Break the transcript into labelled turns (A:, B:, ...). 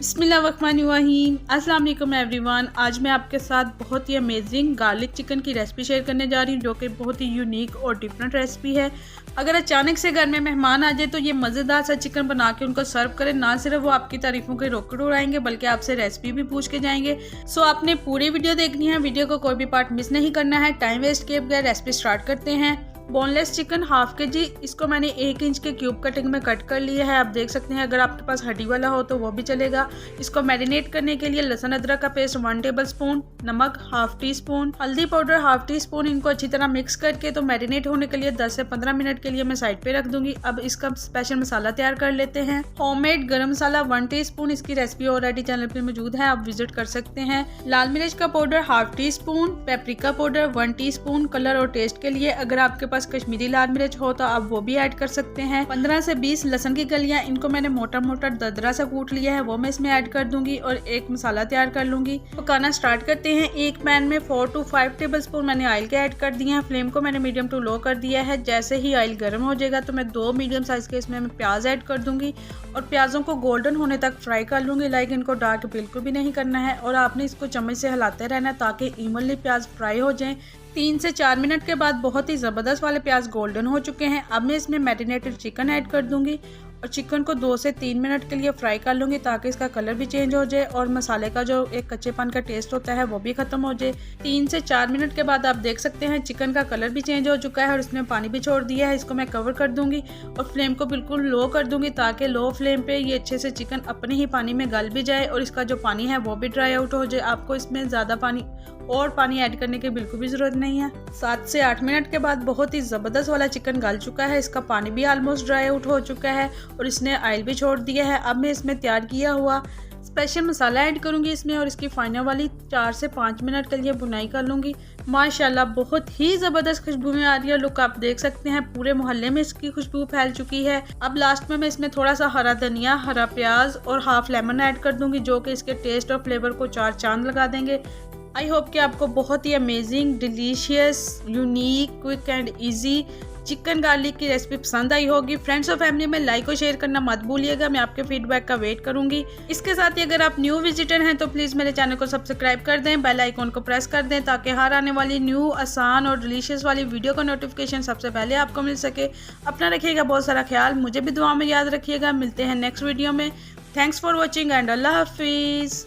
A: बिस्मिल्लाहिर्रहमानिर्रहीम। अस्सलाम वालेकुम एवरीवन। आज मैं आपके साथ बहुत ही अमेजिंग गार्लिक चिकन की रेसिपी शेयर करने जा रही हूँ, जो कि बहुत ही यूनिक और डिफरेंट रेसिपी है। अगर अचानक से घर में मेहमान आ जाए तो ये मज़ेदार सा चिकन बना के उनको सर्व करें, ना सिर्फ वो आपकी तारीफों के रोकड़ उड़ाएंगे बल्कि आपसे रेसिपी भी पूछ के जाएंगे। सो आपने पूरी वीडियो देखनी है, वीडियो को कोई भी पार्ट मिस नहीं करना है। टाइम वेस्ट किए बगैर रेसिपी स्टार्ट करते हैं। बोनलेस चिकन हाफ के जी, इसको मैंने 1 इंच के क्यूब कटिंग में कट कर लिया है। आप देख सकते हैं, अगर आपके पास हड्डी वाला हो तो वो भी चलेगा। इसको मैरिनेट करने के लिए लहसुन अदरक का पेस्ट 1 टेबल स्पून, नमक हाफ टी स्पून, हल्दी पाउडर हाफ टी स्पून, इनको अच्छी तरह मिक्स करके तो मैरिनेट होने के लिए 10 से 15 मिनट के लिए मैं साइड पे रख दूंगी। अब इसका स्पेशल मसाला तैयार कर लेते हैं। होममेड गरम मसाला 1 टी स्पून, इसकी रेसिपी ऑलरेडी चैनल पे मौजूद है, आप विजिट कर सकते हैं। लाल मिर्च का powder half tea spoon, paprika powder 1 tea spoon colour और टेस्ट के लिए। अगर आपके पास कश्मीरी लाल मिर्च हो तो आप वो भी ऐड कर सकते हैं। 15 से 20 लहसुन की कलियां, इनको मैंने मोटा मोटा दरदरा सा कूट लिया है, वो मैं इसमें ऐड कर दूंगी और एक मसाला तैयार कर लूंगी। पकाना स्टार्ट करते हैं। एक पैन में 4 to 5 टेबल स्पून मैंने ऑयल के ऐड कर दिए हैं। फ्लेम को मैंने मीडियम टू लो कर दिया है। जैसे ही ऑयल गर्म हो जाएगा तो मैं 2 मीडियम साइज के इसमें प्याज ऐड कर दूंगी और प्याजों को गोल्डन होने तक फ्राई कर लूंगी। लाइक इनको डार्क बिल्कुल भी नहीं करना है और आपने इसको चम्मच से हिलाते रहना है ताकि इवनली प्याज फ्राई हो जाए। 3 से 4 मिनट के बाद बहुत ही ज़बरदस्त वाले प्याज गोल्डन हो चुके हैं। अब मैं इसमें मैरिनेटेड चिकन ऐड कर दूंगी और चिकन को 2 से 3 मिनट के लिए फ्राई कर लूँगी ताकि इसका कलर भी चेंज हो जाए और मसाले का जो एक कच्चेपन का टेस्ट होता है वो भी ख़त्म हो जाए। 3 से 4 मिनट के बाद आप देख सकते हैं चिकन का कलर भी चेंज हो चुका है और इसने पानी भी छोड़ दिया है। इसको मैं कवर कर दूंगी और फ्लेम को बिल्कुल लो कर दूंगी ताकि लो फ्लेम पे ये अच्छे से चिकन अपने ही पानी में गल भी जाए और इसका जो पानी है वो भी ड्राई आउट हो जाए। आपको इसमें ज़्यादा पानी ऐड करने की बिल्कुल भी ज़रूरत नहीं है। 7 से 8 मिनट के बाद बहुत ही ज़बरदस्त वाला चिकन गल चुका है, इसका पानी भी ऑलमोस्ट ड्राई आउट हो चुका है और इसने ऑयल भी छोड़ दिया है। अब मैं इसमें तैयार किया हुआ स्पेशल मसाला ऐड करूंगी इसमें और इसकी फाइनल वाली 4 से 5 मिनट के लिए भुनाई कर लूँगी। माशाल्लाह बहुत ही ज़बरदस्त खुशबू में आ रही है। लुक आप देख सकते हैं, पूरे मोहल्ले में इसकी खुशबू फैल चुकी है। अब लास्ट में मैं इसमें थोड़ा सा हरा धनिया, हरा प्याज और हाफ लेमन ऐड कर दूंगी, जो कि इसके टेस्ट और फ्लेवर को 4 चांद लगा देंगे। आई होप कि आपको बहुत ही amazing, delicious, unique, quick and easy chicken garlic की रेसिपी पसंद आई होगी। फ्रेंड्स और फैमिली में लाइक और शेयर करना मत भूलिएगा। मैं आपके फीडबैक का वेट करूंगी। इसके साथ ही अगर आप न्यू विजिटर हैं तो प्लीज़ मेरे चैनल को सब्सक्राइब कर दें, बेल आइकॉन को प्रेस कर दें ताकि हर आने वाली न्यू, आसान और डिलीशियस वाली वीडियो का नोटिफिकेशन सबसे पहले आपको मिल सके। अपना रखिएगा बहुत सारा ख्याल, मुझे भी दुआ में याद रखिएगा। मिलते हैं नेक्स्ट वीडियो में। थैंक्स फॉर वॉचिंग एंड अल्लाह हाफिज़।